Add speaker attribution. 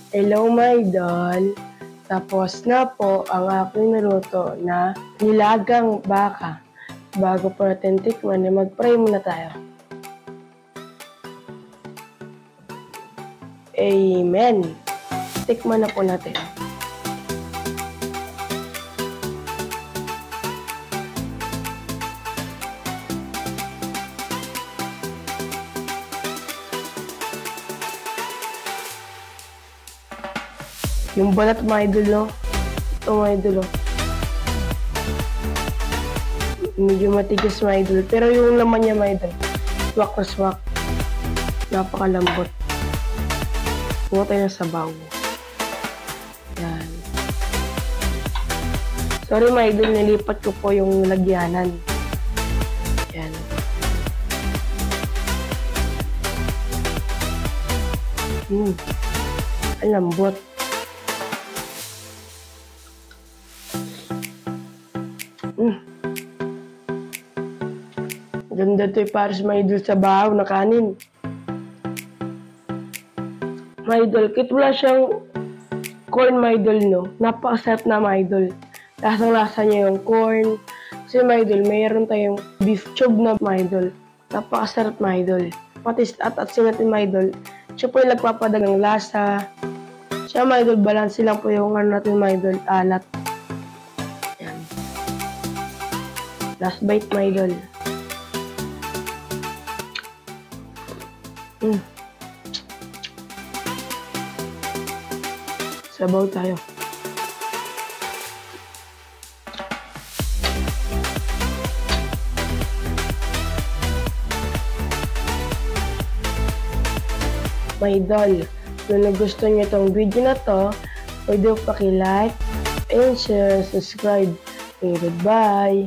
Speaker 1: Hello my idol! Tapos na po ang aking niluto na nilagang baka. Bago po natin tikman, mag-pray muna tayo. Amen! Tikman na po natin. Yung balat mga idol, no? Ito mga idol, no? Medyo matigas mga idol. Pero yung laman niya mga idol, swak na swak. Napakalambot. Kuha tayo ng sabaw. Yan. Sorry mga idol, nilipat ko po yung lagyanan. Yan. Ang lambot. Ganda ito para sa mga idol sa bahaw na kanin. Mga idol, kahit wala siyang corn mga idol, no? Napakasarap na mga idol. Lasang-lasa niya yung corn. Kasi mga idol, mayroon tayong beef chub na mga idol. Napakasarap mga idol. Pati at natin mga idol. Siya po yung nagpapadag ng lasa. Siya mga idol, balance lang po yung ano natin mga idol, alat. Yan. Last bite mga idol. Sabaw tayo. My idol, kung nagustuhan niyo itong video na to, pwede paki-like and share, subscribe. Okay, goodbye!